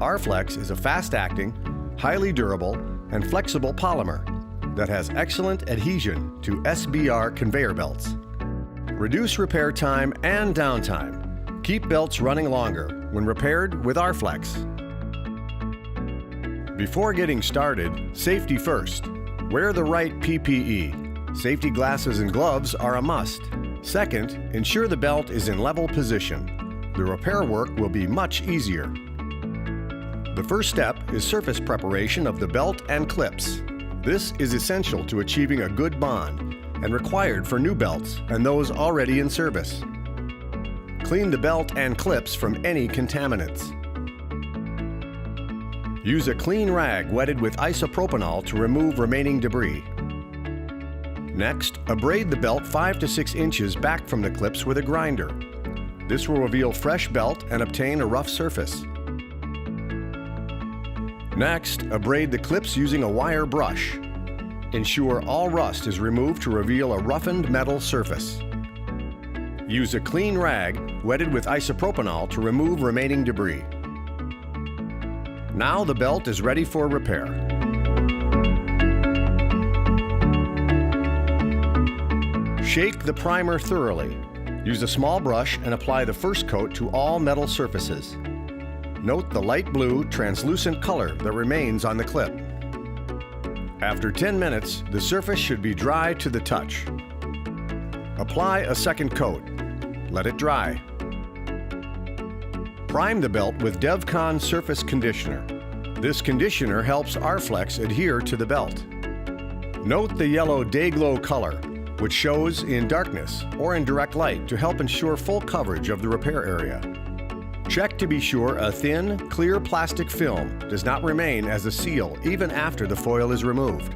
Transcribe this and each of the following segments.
Arflex is a fast-acting, highly durable, and flexible polymer that has excellent adhesion to SBR conveyor belts. Reduce repair time and downtime. Keep belts running longer when repaired with Arflex. Before getting started, safety first. Wear the right PPE. Safety glasses and gloves are a must. Second, ensure the belt is in level position. The repair work will be much easier. The first step is surface preparation of the belt and clips. This is essential to achieving a good bond and required for new belts and those already in service. Clean the belt and clips from any contaminants. Use a clean rag wetted with isopropanol to remove remaining debris. Next, abrade the belt 5 to 6 inches back from the clips with a grinder. This will reveal fresh belt and obtain a rough surface. Next, abrade the clips using a wire brush. Ensure all rust is removed to reveal a roughened metal surface. Use a clean rag wetted with isopropanol to remove remaining debris. Now the belt is ready for repair. Shake the primer thoroughly. Use a small brush and apply the first coat to all metal surfaces. Note the light blue, translucent color that remains on the clip. After 10 minutes, the surface should be dry to the touch. Apply a second coat. Let it dry. Prime the belt with DEVCON surface conditioner. This conditioner helps Arflex adhere to the belt. Note the yellow day glow color, which shows in darkness or in direct light to help ensure full coverage of the repair area. Check to be sure a thin, clear plastic film does not remain as a seal even after the foil is removed.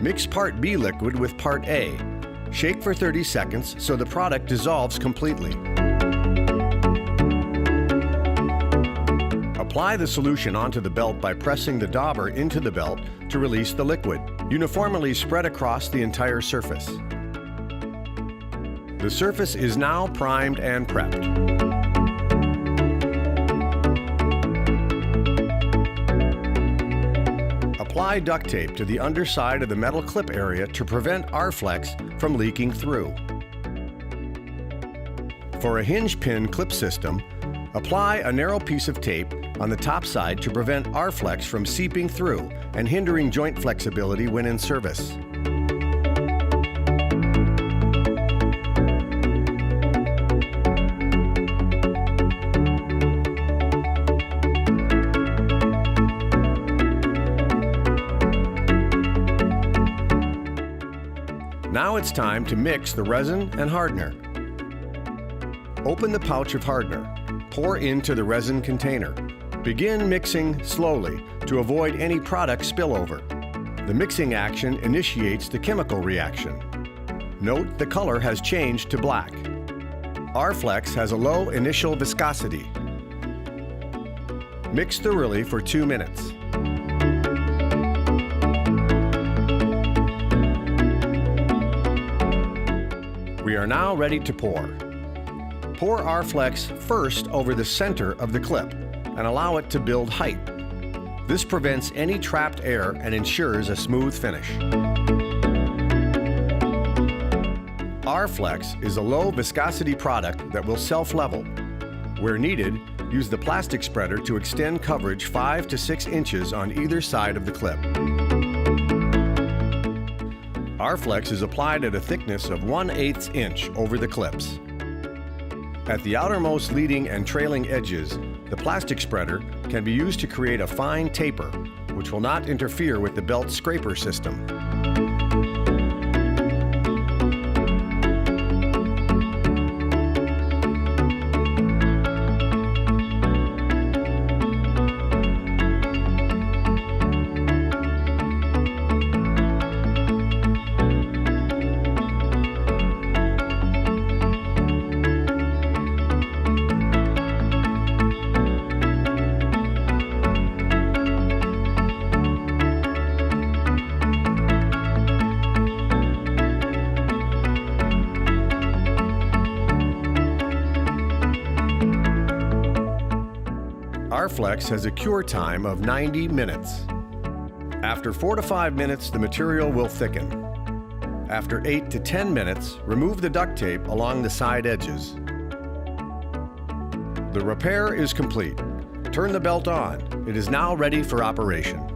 Mix Part B liquid with Part A. Shake for 30 seconds so the product dissolves completely. Apply the solution onto the belt by pressing the dauber into the belt to release the liquid. Uniformly spread across the entire surface. The surface is now primed and prepped. Apply duct tape to the underside of the metal clip area to prevent Arflex from leaking through. For a hinge pin clip system, apply a narrow piece of tape on the top side to prevent Arflex from seeping through and hindering joint flexibility when in service. Now it's time to mix the resin and hardener. Open the pouch of hardener. Pour into the resin container. Begin mixing slowly to avoid any product spillover. The mixing action initiates the chemical reaction. Note the color has changed to black. Arflex has a low initial viscosity. Mix thoroughly for 2 minutes. We are now ready to pour. Pour Arflex first over the center of the clip and allow it to build height. This prevents any trapped air and ensures a smooth finish. Arflex is a low viscosity product that will self-level. Where needed, use the plastic spreader to extend coverage 5 to 6 inches on either side of the clip. Arflex is applied at a thickness of 1/8 inch over the clips. At the outermost leading and trailing edges, the plastic spreader can be used to create a fine taper, which will not interfere with the belt scraper system. Darflex has a cure time of 90 minutes. After 4 to 5 minutes, the material will thicken. After 8 to 10 minutes, remove the duct tape along the side edges. The repair is complete. Turn the belt on. It is now ready for operation.